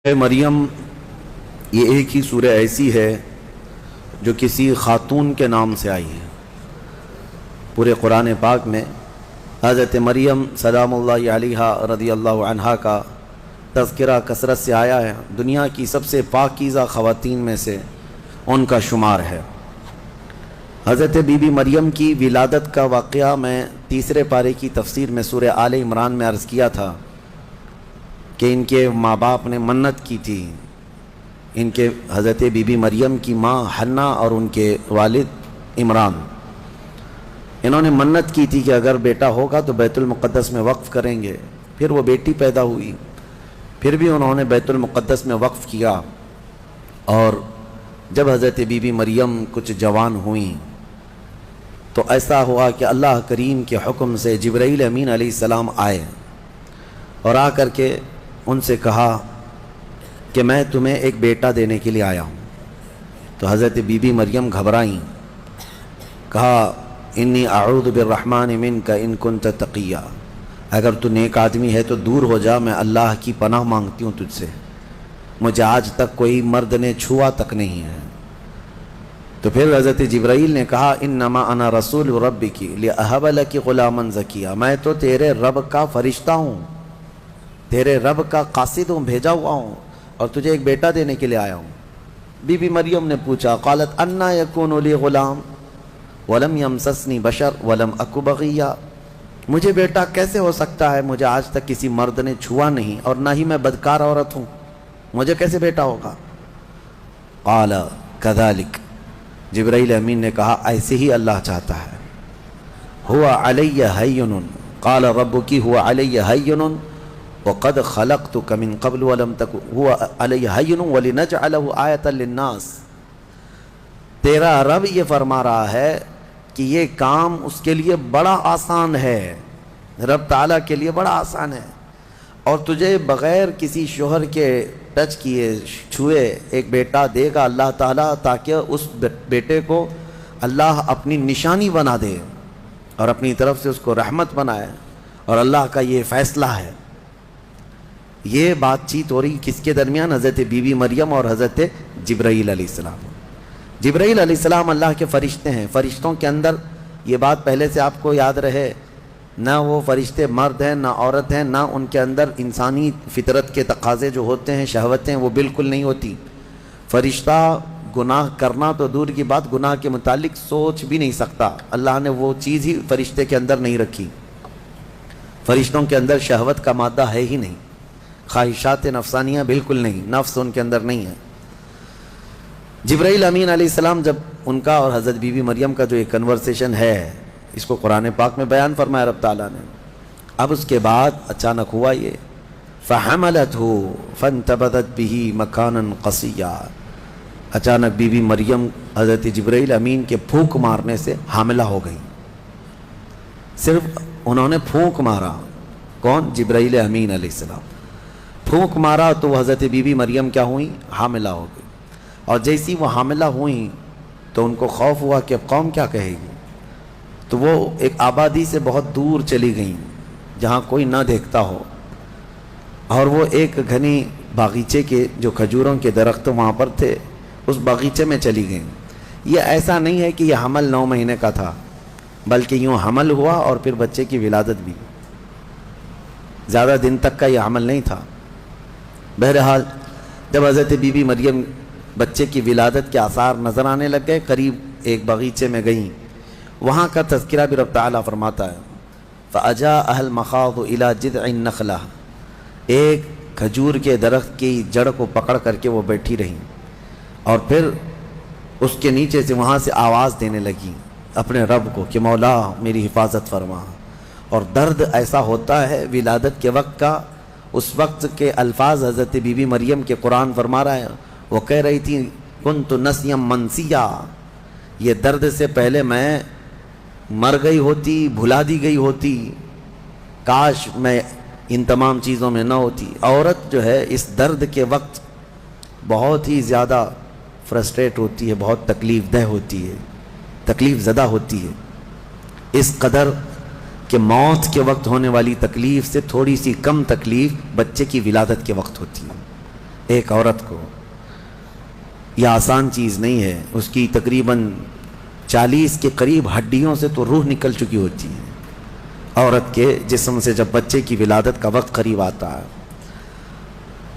مریم یہ ایک ہی سورہ ایسی ہے جو کسی خاتون کے نام سے آئی ہے۔ پورے قرآن پاک میں حضرت مریم سلام اللہ علیہا رضی اللہ عنہا کا تذکرہ کثرت سے آیا ہے۔ دنیا کی سب سے پاکیزہ خواتین میں سے ان کا شمار ہے۔ حضرت بی بی مریم کی ولادت کا واقعہ میں تیسرے پارے کی تفسیر میں سورہ آل عمران میں عرض کیا تھا کہ ان کے ماں باپ نے منت کی تھی، ان کے حضرت بی بی مریم کی ماں حنا اور ان کے والد عمران، انہوں نے منت کی تھی کہ اگر بیٹا ہوگا تو بیت المقدس میں وقف کریں گے۔ پھر وہ بیٹی پیدا ہوئی، پھر بھی انہوں نے بیت المقدس میں وقف کیا، اور جب حضرت بی بی مریم کچھ جوان ہوئیں تو ایسا ہوا کہ اللہ کریم کے حکم سے جبرائیل امین علیہ السلام آئے اور آ کر کے ان سے کہا کہ میں تمہیں ایک بیٹا دینے کے لیے آیا ہوں۔ تو حضرت بی بی مریم گھبرائیں، کہا انی اعوذ بالرحمن منک ان کنت تقیا، اگر تو نیک آدمی ہے تو دور ہو جا، میں اللہ کی پناہ مانگتی ہوں تجھ سے، مجھے آج تک کوئی مرد نے چھوا تک نہیں ہے۔ تو پھر حضرت جبرائیل نے کہا انما انا رسول ربک لاہب لک غلاما زکیا، میں تو تیرے رب کا فرشتہ ہوں، تیرے رب کا قاصد ہوں، بھیجا ہوا ہوں، اور تجھے ایک بیٹا دینے کے لیے آیا ہوں۔ بی بی مریم نے پوچھا، قالت انا یکون لی غلام ولم یمسسنی بشر ولم اک بغیا، مجھے بیٹا کیسے ہو سکتا ہے، مجھے آج تک کسی مرد نے چھوا نہیں اور نہ ہی میں بدکار عورت ہوں، مجھے کیسے بیٹا ہوگا؟ قال کذالک، جبرائیل امین نے کہا ایسے ہی اللہ چاہتا ہے۔ ہوا علی ہین، قال ربک ہوا علی ہین وقد خلقتک من قبل ولم تک ہوا علی ہین ولنجعلہ آیۃ للناس، تیرا رب یہ فرما رہا ہے کہ یہ کام اس کے لیے بڑا آسان ہے، رب تعالیٰ کے لیے بڑا آسان ہے، اور تجھے بغیر کسی شوہر کے ٹچ کیے چھوئے ایک بیٹا دے گا اللہ تعالیٰ، تاکہ اس بیٹے کو اللہ اپنی نشانی بنا دے اور اپنی طرف سے اس کو رحمت بنائے، اور اللہ کا یہ فیصلہ ہے۔ یہ بات چیت ہو رہی کس کے درمیان؟ حضرت بی بی مریم اور حضرت جبرائیل علیہ السلام۔ جبرائیل علیہ السلام اللہ کے فرشتے ہیں، فرشتوں کے اندر یہ بات پہلے سے آپ کو یاد رہے، نہ وہ فرشتے مرد ہیں نہ عورت ہیں، نہ ان کے اندر انسانی فطرت کے تقاضے جو ہوتے ہیں، شہوتیں، وہ بالکل نہیں ہوتی۔ فرشتہ گناہ کرنا تو دور کی بات، گناہ کے متعلق سوچ بھی نہیں سکتا، اللہ نے وہ چیز ہی فرشتے کے اندر نہیں رکھی۔ فرشتوں کے اندر شہوت کا مادہ ہے ہی نہیں، خواہشات نفسانیہ بالکل نہیں، نفس ان کے اندر نہیں ہے۔ جبرائیل امین علیہ السلام جب ان کا اور حضرت بی بی مریم کا جو ایک کنورسیشن ہے، اس کو قرآن پاک میں بیان فرمایا رب تعالیٰ نے۔ اب اس کے بعد اچانک ہوا یہ فَحَمَلَتْهُ فَانْتَبَذَتْ بِهِ مَكَانًا قَصِيًّا، اچانک بی بی مریم حضرت جبرائیل امین کے پھونک مارنے سے حاملہ ہو گئی۔ صرف انہوں نے پھونک مارا، کون؟ جبرائیل امین علیہ السلام، پھونک مارا تو وہ حضرت بی بی مریم کیا ہوئیں؟ حاملہ ہو گئی۔ اور جیسی وہ حاملہ ہوئیں تو ان کو خوف ہوا کہ اب قوم کیا کہے گی، تو وہ ایک آبادی سے بہت دور چلی گئیں جہاں کوئی نہ دیکھتا ہو، اور وہ ایک گھنی باغیچے کے جو کھجوروں کے درخت وہاں پر تھے، اس باغیچے میں چلی گئیں۔ یہ ایسا نہیں ہے کہ یہ حمل 9 مہینے کا تھا، بلکہ یوں حمل ہوا اور پھر بچے کی ولادت بھی، زیادہ دن تک کا یہ حمل نہیں تھا۔ بہرحال جب حضرت بی بی مریم بچے کی ولادت کے آثار نظر آنے لگ گئے، قریب ایک باغیچے میں گئیں، وہاں کا تذکرہ بھی رب تعالیٰ فرماتا ہے فَأَجَاءَهَا الْمَخَاضُ إِلَى جِذْعِ النَّخْلَةِ، ایک کھجور کے درخت کی جڑ کو پکڑ کر کے وہ بیٹھی رہیں، اور پھر اس کے نیچے سے وہاں سے آواز دینے لگی اپنے رب کو کہ مولا میری حفاظت فرما۔ اور درد ایسا ہوتا ہے ولادت کے وقت کا، اس وقت کے الفاظ حضرت بی بی مریم کے قرآن فرما رہا ہے، وہ کہہ رہی تھی کنت نسیا منسیا، یہ درد سے پہلے میں مر گئی ہوتی، بھلا دی گئی ہوتی، کاش میں ان تمام چیزوں میں نہ ہوتی۔ عورت جو ہے اس درد کے وقت بہت ہی زیادہ فرسٹریٹ ہوتی ہے، بہت تکلیف دہ ہوتی ہے، تکلیف زدہ ہوتی ہے، اس قدر کہ موت کے وقت ہونے والی تکلیف سے تھوڑی سی کم تکلیف بچے کی ولادت کے وقت ہوتی ہے۔ ایک عورت کو، یہ آسان چیز نہیں ہے. اس کی تقریباً 40 کے قریب ہڈیوں سے تو روح نکل چکی ہوتی ہے عورت کے جسم سے جب بچے کی ولادت کا وقت قریب آتا ہے.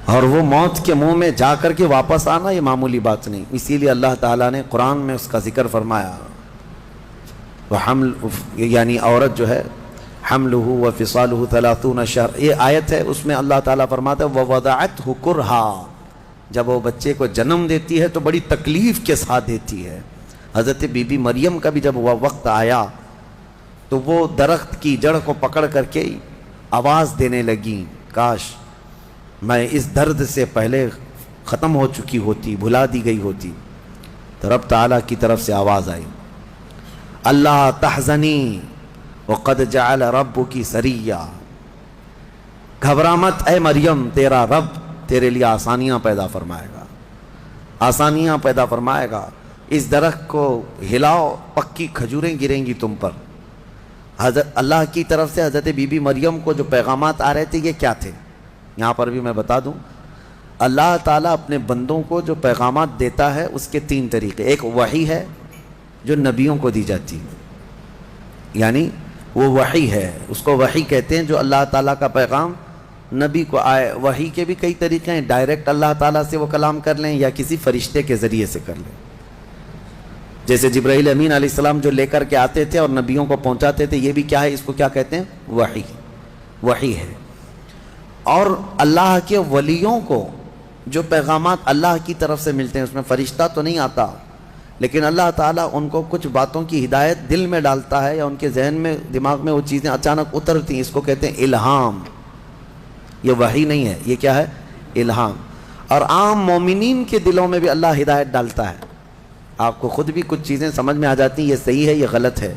اور وہ موت کے منہ میں جا کر کے واپس آنا یہ معمولی بات نہیں. اسی لیے اللہ تعالیٰ نے قرآن میں اس کا ذکر فرمایا. یعنی عورت جو ہے حملہ وفصالہ 30 شہر، یہ آیت ہے، اس میں اللہ تعالیٰ فرماتا ہے ووضعتہ کرہا، جب وہ بچے کو جنم دیتی ہے تو بڑی تکلیف کے ساتھ دیتی ہے. حضرت بی بی مریم کا بھی جب وہ وقت آیا تو وہ درخت کی جڑ کو پکڑ کر کے آواز دینے لگی، کاش میں اس درد سے پہلے ختم ہو چکی ہوتی، بھلا دی گئی ہوتی. تو رب تعالیٰ کی طرف سے آواز آئی، اللہ تحزنی وقد جعل ربکی سریا، گھبرا مت اے مریم، تیرا رب تیرے لیے آسانیاں پیدا فرمائے گا، آسانیاں پیدا فرمائے گا. اس درخت کو ہلاؤ، پکی کھجوریں گریں گی تم پر. حضرت اللہ کی طرف سے حضرت بی بی مریم کو جو پیغامات آ رہے تھے یہ کیا تھے؟ یہاں پر بھی میں بتا دوں، اللہ تعالیٰ اپنے بندوں کو جو پیغامات دیتا ہے اس کے 3 طریقے. ایک وحی ہے جو نبیوں کو دی جاتی ہے، یعنی وہ وحی ہے، اس کو وحی کہتے ہیں، جو اللہ تعالیٰ کا پیغام نبی کو آئے. وحی کے بھی کئی طریقے ہیں، ڈائریکٹ اللہ تعالیٰ سے وہ کلام کر لیں یا کسی فرشتے کے ذریعے سے کر لیں. جیسے جبرائیل امین علیہ السلام جو لے کر کے آتے تھے اور نبیوں کو پہنچاتے تھے، یہ بھی کیا ہے، اس کو کیا کہتے ہیں؟ وحی، وحی ہے. اور اللہ کے ولیوں کو جو پیغامات اللہ کی طرف سے ملتے ہیں اس میں فرشتہ تو نہیں آتا، لیکن اللہ تعالیٰ ان کو کچھ باتوں کی ہدایت دل میں ڈالتا ہے یا ان کے ذہن میں، دماغ میں وہ چیزیں اچانک اترتی ہیں، اس کو کہتے ہیں الہام. یہ وحی نہیں ہے، یہ کیا ہے؟ الہام. اور عام مومنین کے دلوں میں بھی اللہ ہدایت ڈالتا ہے. آپ کو خود بھی کچھ چیزیں سمجھ میں آ جاتی ہیں، یہ صحیح ہے، یہ غلط ہے،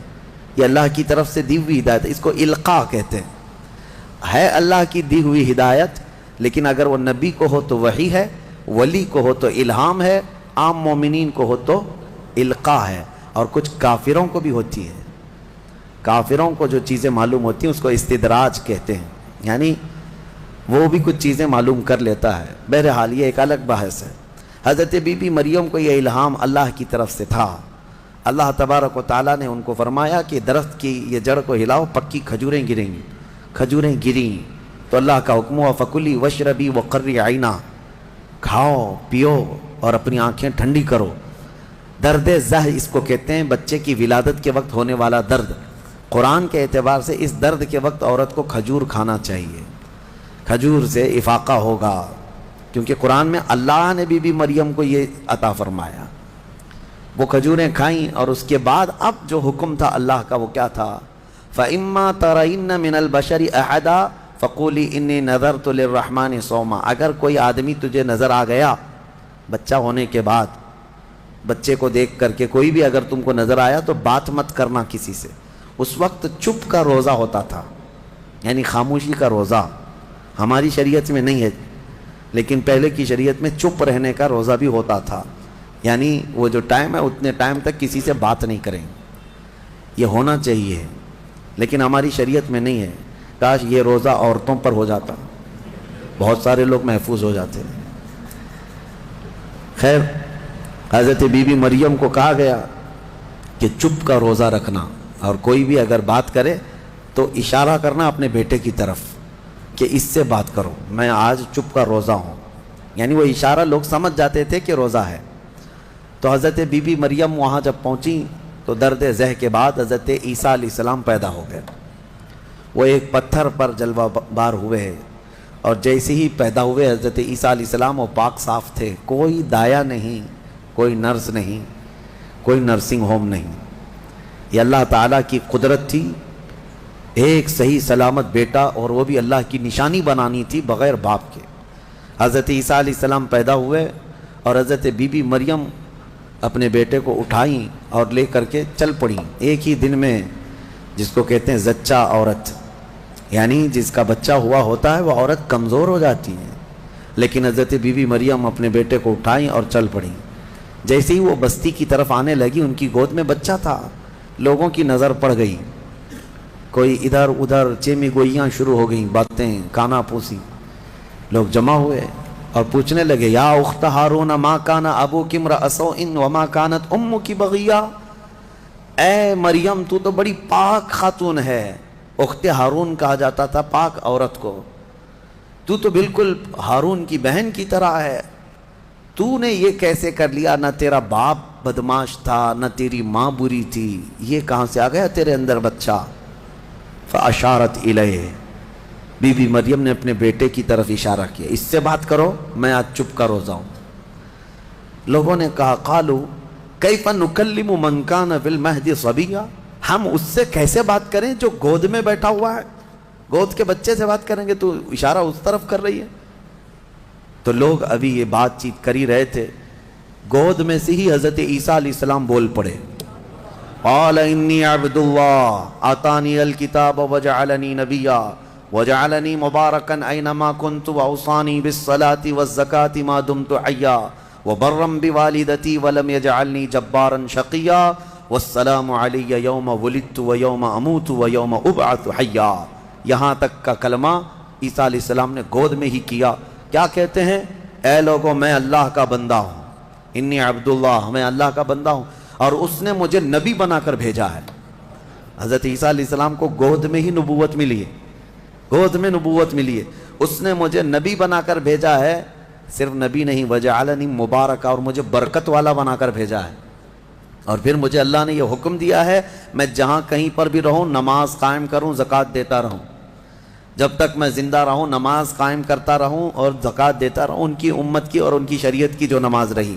یہ اللہ کی طرف سے دی ہوئی ہدایت ہے. اس کو القاء کہتے ہیں. ہے اللہ کی دی ہوئی ہدایت، لیکن اگر وہ نبی کو ہو تو وحی ہے، ولی کو ہو تو الہام ہے، عام مومنین کو ہو تو القاء ہے. اور کچھ کافروں کو بھی ہوتی ہے. کافروں کو جو چیزیں معلوم ہوتی ہیں اس کو استدراج کہتے ہیں، یعنی وہ بھی کچھ چیزیں معلوم کر لیتا ہے. بہرحال یہ ایک الگ بحث ہے. حضرت بی بی مریم کو یہ الہام اللہ کی طرف سے تھا. اللہ تبارک و تعالیٰ نے ان کو فرمایا کہ درخت کی یہ جڑ کو ہلاؤ، پکی کھجوریں گریں گی. کھجوریں گریں تو اللہ کا حکم ہوا فکلی وشربی وقری عینا، کھاؤ پیو اور اپنی آنکھیں ٹھنڈی کرو. درد زہ اس کو کہتے ہیں، بچے کی ولادت کے وقت ہونے والا درد. قرآن کے اعتبار سے اس درد کے وقت عورت کو کھجور کھانا چاہیے، کھجور سے افاقہ ہوگا، کیونکہ قرآن میں اللہ نے بی بی مریم کو یہ عطا فرمایا. وہ کھجوریں کھائیں اور اس کے بعد اب جو حکم تھا اللہ کا وہ کیا تھا؟ فَإِمَّا تَرَيِنَّ مِنَ الْبَشَرِ أَحَدًا فَقُولِي إِنِّي نَذَرْتُ لِلرَّحْمَنِ صَوْمًا. اگر کوئی آدمی تجھے نظر آ گیا بچہ ہونے کے بعد، بچے کو دیکھ کر کے کوئی بھی اگر تم کو نظر آیا تو بات مت کرنا کسی سے. اس وقت چپ کا روزہ ہوتا تھا، یعنی خاموشی کا روزہ. ہماری شریعت میں نہیں ہے، لیکن پہلے کی شریعت میں چپ رہنے کا روزہ بھی ہوتا تھا، یعنی وہ جو ٹائم ہے اتنے ٹائم تک کسی سے بات نہیں کریں. یہ ہونا چاہیے، لیکن ہماری شریعت میں نہیں ہے. کاش یہ روزہ عورتوں پر ہو جاتا، بہت سارے لوگ محفوظ ہو جاتے. خیر، حضرت بی بی مریم کو کہا گیا کہ چپ کا روزہ رکھنا، اور کوئی بھی اگر بات کرے تو اشارہ کرنا اپنے بیٹے کی طرف کہ اس سے بات کرو، میں آج چپ کا روزہ ہوں. یعنی وہ اشارہ لوگ سمجھ جاتے تھے کہ روزہ ہے. تو حضرت بی بی مریم وہاں جب پہنچی تو درد زہ کے بعد حضرت عیسیٰ علیہ السلام پیدا ہو گئے. وہ ایک پتھر پر جلوہ بار ہوئے، اور جیسے ہی پیدا ہوئے حضرت عیسیٰ علیہ السلام وہ پاک صاف تھے. کوئی دایا نہیں، کوئی نرس نہیں، کوئی نرسنگ ہوم نہیں. یہ اللہ تعالیٰ کی قدرت تھی. ایک صحیح سلامت بیٹا، اور وہ بھی اللہ کی نشانی بنانی تھی بغیر باپ کے. حضرت عیسیٰ علیہ السلام پیدا ہوئے اور حضرت بی بی مریم اپنے بیٹے کو اٹھائیں اور لے کر کے چل پڑیں. ایک ہی دن میں، جس کو کہتے ہیں زچہ عورت، یعنی جس کا بچہ ہوا ہوتا ہے وہ عورت کمزور ہو جاتی ہے. لیکن حضرت بی بی مریم اپنے بیٹے کو اٹھائیں اور چل پڑیں. جیسے ہی وہ بستی کی طرف آنے لگی، ان کی گود میں بچہ تھا. لوگوں کی نظر پڑ گئی، کوئی ادھر ادھر چیمی گوئیاں شروع ہو گئیں، باتیں کانا پوسی. لوگ جمع ہوئے، اور پوچھنے لگے یا اخت ہارون ما کان ابوک امرأ سوء وما کانت امک بغیہ، اے مریم تو تو بڑی پاک خاتون ہے، اخت ہارون کہا جاتا تھا پاک عورت کو، تو بالکل ہارون کی بہن کی طرح ہے، تو نے یہ کیسے کر لیا؟ نہ تیرا باپ بدماش تھا نہ تیری ماں بری تھی، یہ کہاں سے آ گیا تیرے اندر بچہ؟ فاشارت الیہ، بی بی مریم نے اپنے بیٹے کی طرف اشارہ کیا، اس سے بات کرو، میں آج چپ کا روزہ ہوں۔ لوگوں نے کہا قالوا کیف نکلم من کان فی المہد صبیا، ہم اس سے کیسے بات کریں جو گود میں بیٹھا ہوا ہے؟ گود کے بچے سے بات کریں گے؟ تو اشارہ اس طرف کر رہی ہے۔ تو لوگ ابھی یہ بات چیت کر ہی رہے تھے، گود میں سے ہی حضرت عیسیٰ علیہ السلام بول پڑے، قال انی عبد اللہ آتانی الکتاب وجعلنی نبیا وجعلنی مبارکا اینما کنت واوصانی بالصلاة والزکاة ما دمت حیا وبرا بوالدتی ولم یجعلنی جبارا شقیا والسلام علی یوم ولدت ویوم اموت ویوم ابعث حیا۔ یہاں تک کا کلمہ عیسیٰ علیہ السلام نے گود میں ہی کیا۔ کیا کہتے ہیں؟ اے لوگوں میں اللہ کا بندہ ہوں، انی عبداللہ، میں اللہ کا بندہ ہوں اور اس نے مجھے نبی بنا کر بھیجا ہے۔ حضرت عیسیٰ علیہ السلام کو گود میں ہی نبوت ملی ہے، گود میں نبوت ملی ہے، اس نے مجھے نبی بنا کر بھیجا ہے۔ صرف نبی نہیں، وجعلنی مبارکہ، اور مجھے برکت والا بنا کر بھیجا ہے۔ اور پھر مجھے اللہ نے یہ حکم دیا ہے میں جہاں کہیں پر بھی رہوں نماز قائم کروں، زکوٰۃ دیتا رہوں، جب تک میں زندہ رہوں نماز قائم کرتا رہوں اور زکوٰۃ دیتا رہوں، ان کی امت کی اور ان کی شریعت کی جو نماز رہی۔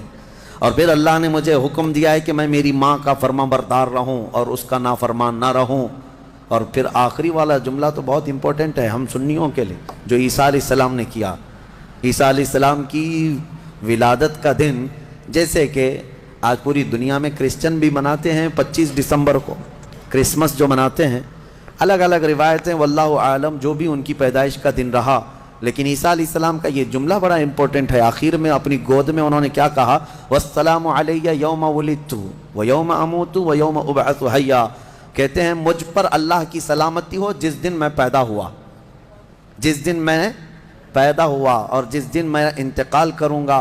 اور پھر اللہ نے مجھے حکم دیا ہے کہ میں میری ماں کا فرما بردار رہوں اور اس کا نافرمان نہ رہوں۔ اور پھر آخری والا جملہ تو بہت امپورٹنٹ ہے ہم سنیوں کے لیے، جو عیسیٰ علیہ السلام نے کیا۔ عیسیٰ علیہ السلام کی ولادت کا دن، جیسے کہ آج پوری دنیا میں کرسچن بھی مناتے ہیں 25 دسمبر کو، کرسمس جو مناتے ہیں، الگ الگ روایتیں واللہ عالم جو بھی ان کی پیدائش کا دن رہا، لیکن عیسیٰ علیہ السلام کا یہ جملہ بڑا امپورٹنٹ ہے۔ آخر میں اپنی گود میں انہوں نے کیا کہا؟ والسلام علی یوم ولدت ویوم اموت ویوم ابعث حیا، کہتے ہیں مجھ پر اللہ کی سلامتی ہو جس دن میں پیدا ہوا، جس دن میں پیدا ہوا اور جس دن میں انتقال کروں گا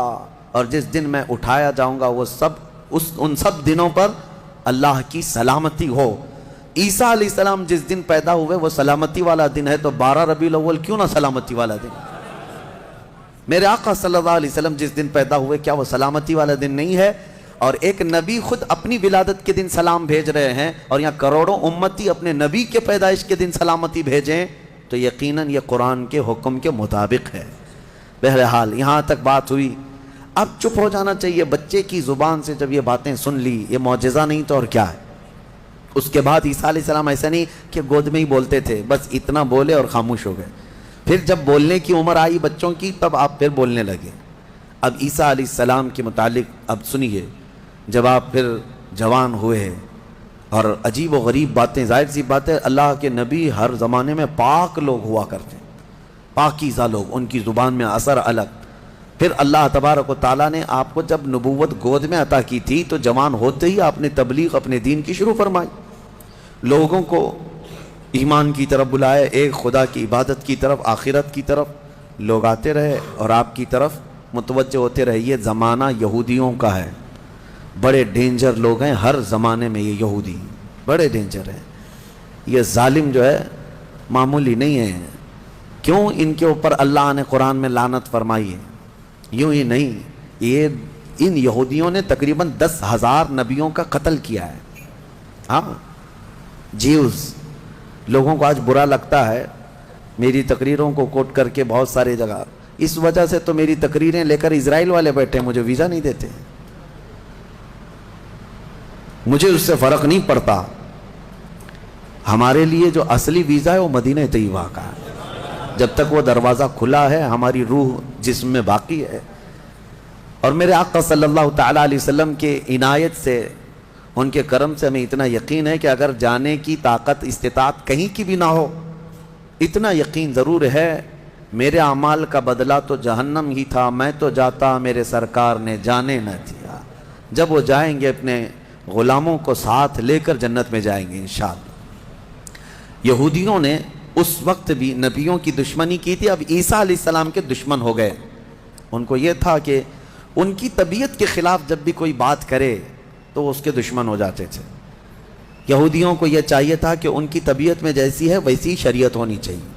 اور جس دن میں اٹھایا جاؤں گا، وہ سب ان سب دنوں پر اللہ کی سلامتی ہو۔ عیسیٰ علیہ السلام جس دن پیدا ہوئے وہ سلامتی والا دن ہے، تو 12 ربیع الاول کیوں نہ سلامتی والا دن؟ میرے آقا صلی اللہ علیہ وسلم جس دن پیدا ہوئے کیا وہ سلامتی والا دن نہیں ہے؟ اور ایک نبی خود اپنی ولادت کے دن سلام بھیج رہے ہیں اور یہاں کروڑوں امتی اپنے نبی کے پیدائش کے دن سلامتی بھیجیں، تو یقیناً یہ قرآن کے حکم کے مطابق ہے۔ بہرحال یہاں تک بات ہوئی، اب چپ ہو جانا چاہیے۔ بچے کی زبان سے جب یہ باتیں سن لی، یہ معجزہ نہیں تو اور کیا ہے؟ اس کے بعد عیسیٰ علیہ السلام ایسا نہیں کہ گود میں ہی بولتے تھے، بس اتنا بولے اور خاموش ہو گئے۔ پھر جب بولنے کی عمر آئی بچوں کی، تب آپ پھر بولنے لگے۔ اب عیسیٰ علیہ السلام کے متعلق اب سنیے، جب آپ پھر جوان ہوئے اور عجیب و غریب باتیں، ظاہر سی بات ہے اللہ کے نبی ہر زمانے میں پاک لوگ ہوا کرتے، پاکیزہ لوگ، ان کی زبان میں اثر الگ۔ پھر اللہ تبارک و تعالیٰ نے آپ کو جب نبوت گود میں عطا کی تھی تو جوان ہوتے ہی آپ نے تبلیغ اپنے دین کی شروع فرمائی، لوگوں کو ایمان کی طرف بلائے، ایک خدا کی عبادت کی طرف، آخرت کی طرف۔ لوگ آتے رہے اور آپ کی طرف متوجہ ہوتے رہے۔ یہ زمانہ یہودیوں کا ہے، بڑے ڈینجر لوگ ہیں ہر زمانے میں، یہ یہودی بڑے ڈینجر ہیں۔ یہ ظالم جو ہے معمولی نہیں ہے۔ کیوں ان کے اوپر اللہ نے قرآن میں لعنت فرمائی ہے؟ یوں ہی نہیں، یہ ان یہودیوں نے تقریباً 10,000 نبیوں کا قتل کیا ہے۔ ہاں، جیوز لوگوں کو آج برا لگتا ہے میری تقریروں کو کوٹ کر کے بہت سارے جگہ، اس وجہ سے تو میری تقریریں لے کر اسرائیل والے بیٹھے ہیں، مجھے ویزا نہیں دیتے، مجھے اس سے فرق نہیں پڑتا۔ ہمارے لیے جو اصلی ویزا ہے وہ مدینہ طیبہ کا ہے، جب تک وہ دروازہ کھلا ہے ہماری روح جسم میں باقی ہے۔ اور میرے آقا صلی اللہ تعالیٰ علیہ وسلم کے عنایت سے، ان کے کرم سے ہمیں اتنا یقین ہے کہ اگر جانے کی طاقت استطاعت کہیں کی بھی نہ ہو، اتنا یقین ضرور ہے میرے اعمال کا بدلہ تو جہنم ہی تھا، میں تو جاتا میرے سرکار نے جانے نہ دیا۔ جب وہ جائیں گے اپنے غلاموں کو ساتھ لے کر جنت میں جائیں گے انشاءاللہ۔ یہودیوں نے اس وقت بھی نبیوں کی دشمنی کی تھی، اب عیسیٰ علیہ السلام کے دشمن ہو گئے، ان کو یہ تھا کہ ان کی طبیعت کے خلاف جب بھی کوئی بات کرے تو وہ اس کے دشمن ہو جاتے تھے. یہودیوں کو یہ چاہیے تھا کہ ان کی طبیعت میں جیسی ہے ویسی شریعت ہونی چاہیے.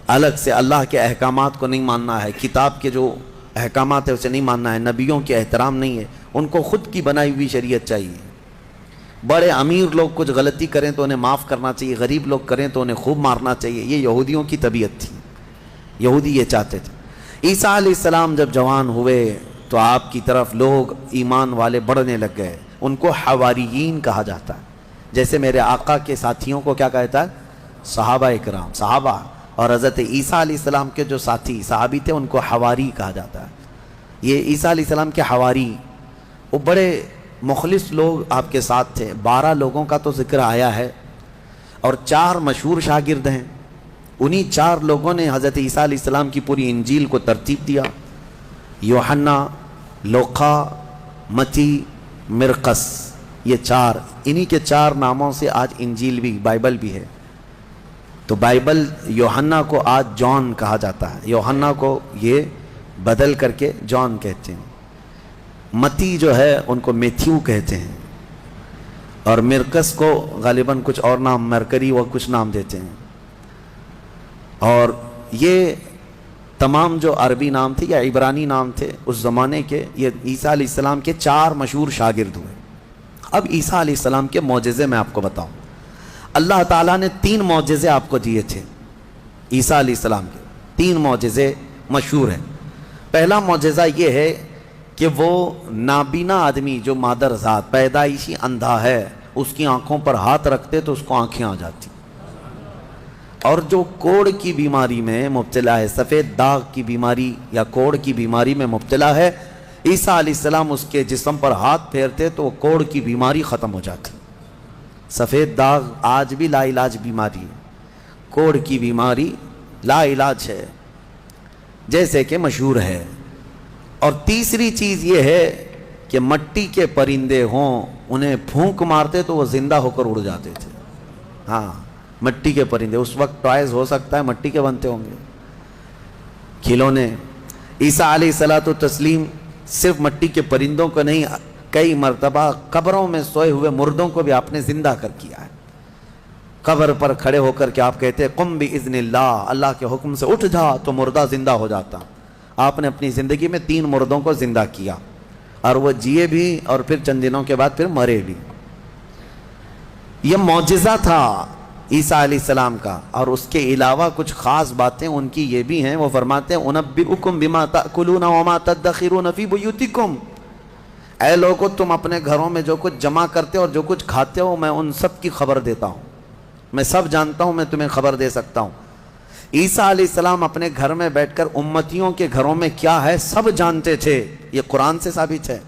الگ سے اللہ کے احکامات کو نہیں ماننا ہے, کتاب کے جو احکامات ہے اسے نہیں ماننا ہے, نبیوں کے احترام نہیں ہے, ان کو خود کی بنائی ہوئی شریعت چاہیے. بڑے امیر لوگ کچھ غلطی کریں تو انہیں معاف کرنا چاہیے, غریب لوگ کریں تو انہیں خوب مارنا چاہیے. یہ یہودیوں کی طبیعت تھی, یہودی یہ چاہتے تھے. عیسیٰ علیہ السلام جب جوان ہوئے تو آپ کی طرف لوگ ایمان والے بڑھنے لگ گئے. ان کو حواریین کہا جاتا ہے, جیسے میرے آقا کے ساتھیوں کو کیا کہتا ہے, صحابہ اکرام, صحابہ. اور حضرت عیسیٰ علیہ السلام کے جو ساتھی صحابی تھے ان کو حواری کہا جاتا ہے. یہ عیسیٰ علیہ السلام کے حواری وہ بڑے مخلص لوگ آپ کے ساتھ تھے. 12 لوگوں کا تو ذکر آیا ہے اور 4 مشہور شاگرد ہیں. انہی 4 لوگوں نے حضرت عیسیٰ علیہ السلام کی پوری انجیل کو ترتیب دیا. یوحنا, لوقا, متی, مرقس, یہ 4, انہی کے 4 ناموں سے آج انجیل بھی, بائبل بھی ہے. تو بائبل یوحنا کو آج جان کہا جاتا ہے, یوحنا کو یہ بدل کر کے جان کہتے ہیں. متی جو ہے ان کو میتھیو کہتے ہیں, اور مرقس کو غالباً کچھ اور نام, مرکری اور کچھ نام دیتے ہیں. اور یہ تمام جو عربی نام تھے یا عبرانی نام تھے اس زمانے کے, یہ عیسیٰ علیہ السلام کے 4 مشہور شاگرد ہوئے. اب عیسیٰ علیہ السلام کے معجزے میں آپ کو بتاؤں. اللہ تعالیٰ نے 3 معجزے آپ کو دیے تھے عیسیٰ علیہ السلام کے. 3 معجزے مشہور ہیں. پہلا معجزہ یہ ہے کہ وہ نابینا آدمی جو مادر ذات پیدائشی اندھا ہے, اس کی آنکھوں پر ہاتھ رکھتے تو اس کو آنکھیں آ جاتی. اور جو کوڑ کی بیماری میں مبتلا ہے, سفید داغ کی بیماری یا کوڑ کی بیماری میں مبتلا ہے, عیسیٰ علیہ السلام اس کے جسم پر ہاتھ پھیرتے تو وہ کوڑ کی بیماری ختم ہو جاتی. سفید داغ آج بھی لا علاج بیماری ہے, کوڑ کی بیماری لا علاج ہے جیسے کہ مشہور ہے. اور تیسری چیز یہ ہے کہ مٹی کے پرندے ہوں, انہیں پھونک مارتے تو وہ زندہ ہو کر اڑ جاتے تھے. ہاں, مٹی کے پرندے, اس وقت ٹوائز ہو سکتا ہے مٹی کے بنتے ہوں گے, کھلونے. عیسیٰ علیہ الصلوۃ والتسلیم صرف مٹی کے پرندوں کو نہیں, کئی مرتبہ قبروں میں سوئے ہوئے مردوں کو بھی آپ نے زندہ کر کیا ہے. قبر پر کھڑے ہو کر کے آپ کہتے ہیں قم باذن اللہ, اللہ کے حکم سے اٹھ جا, تو مردہ زندہ ہو جاتا. آپ نے اپنی زندگی میں 3 مردوں کو زندہ کیا, اور وہ جیے بھی اور پھر چند دنوں کے بعد پھر مرے بھی. یہ معجزہ تھا عیسیٰ علیہ السلام کا. اور اس کے علاوہ کچھ خاص باتیں ان کی یہ بھی ہیں. وہ فرماتے ہیں انبئکم بما تأکلون وما تدخرون فی بیوتکم, اے لوگو تم اپنے گھروں میں جو کچھ جمع کرتے ہو اور جو کچھ کھاتے ہو میں ان سب کی خبر دیتا ہوں, میں سب جانتا ہوں, میں تمہیں خبر دے سکتا ہوں. عیسیٰ علیہ السلام اپنے گھر میں بیٹھ کر امتیوں کے گھروں میں کیا ہے سب جانتے تھے. یہ قرآن سے ثابت ہے.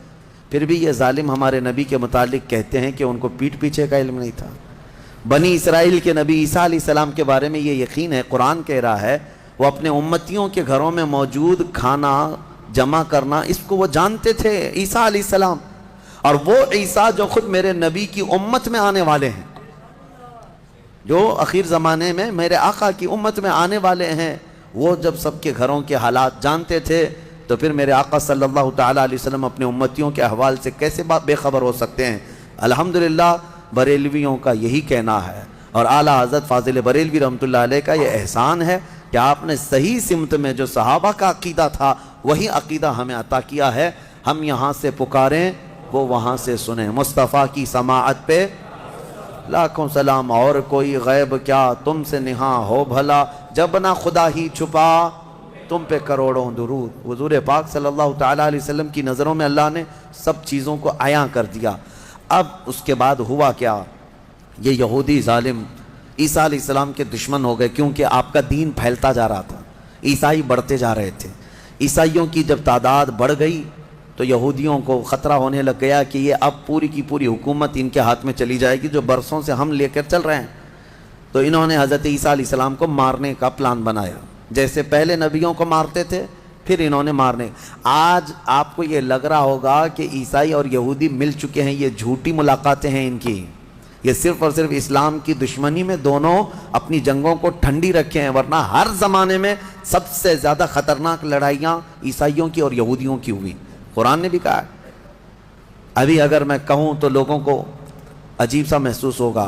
پھر بھی یہ ظالم ہمارے نبی کے متعلق کہتے ہیں کہ ان کو پیٹھ پیچھے کا علم نہیں تھا. بنی اسرائیل کے نبی عیسیٰ علیہ السلام کے بارے میں یہ یقین ہے, قرآن کہہ رہا ہے وہ اپنے امتیوں کے گھروں میں موجود کھانا جمع کرنا اس کو وہ جانتے تھے عیسیٰ علیہ السلام. اور وہ عیسیٰ جو خود میرے نبی کی امت میں آنے والے ہیں, جو اخیر زمانے میں میرے آقا کی امت میں آنے والے ہیں, وہ جب سب کے گھروں کے حالات جانتے تھے تو پھر میرے آقا صلی اللہ تعالیٰ علیہ وسلم اپنے امتیوں کے احوال سے کیسے بے خبر ہو سکتے ہیں. الحمدللہ بریلویوں کا یہی کہنا ہے, اور اعلیٰ حضرت فاضل بریلوی رحمۃ اللہ علیہ کا یہ احسان ہے کہ آپ نے صحیح سمت میں جو صحابہ کا عقیدہ تھا وہی عقیدہ ہمیں عطا کیا ہے. ہم یہاں سے پکاریں وہ وہاں سے سنیں. مصطفیٰ کی سماعت پہ لاکھوں سلام, اور کوئی غیب کیا تم سے نہاں ہو بھلا, جب نہ خدا ہی چھپا تم پہ کروڑوں درود. حضور پاک صلی اللہ تعالیٰ علیہ وسلم کی نظروں میں اللہ نے سب چیزوں کو عیاں کر دیا. اب اس کے بعد ہوا کیا, یہ یہودی ظالم عیسیٰ علیہ السلام کے دشمن ہو گئے, کیونکہ آپ کا دین پھیلتا جا رہا تھا, عیسائی بڑھتے جا رہے تھے. عیسائیوں کی جب تعداد بڑھ گئی تو یہودیوں کو خطرہ ہونے لگ گیا کہ یہ اب پوری کی پوری حکومت ان کے ہاتھ میں چلی جائے گی جو برسوں سے ہم لے کر چل رہے ہیں. تو انہوں نے حضرت عیسیٰ علیہ السلام کو مارنے کا پلان بنایا, جیسے پہلے نبیوں کو مارتے تھے پھر انہوں نے مارنے. آج آپ کو یہ لگ رہا ہوگا کہ عیسائی اور یہودی مل چکے ہیں, یہ جھوٹی ملاقاتیں ہیں ان کی. یہ صرف اور صرف اسلام کی دشمنی میں دونوں اپنی جنگوں کو ٹھنڈی رکھے ہیں، ورنہ ہر زمانے میں سب سے زیادہ خطرناک لڑائیاں عیسائیوں کی اور یہودیوں کی ہوئی۔ قرآن نے بھی کہا ہے۔ ابھی اگر میں کہوں تو لوگوں کو عجیب سا محسوس ہوگا،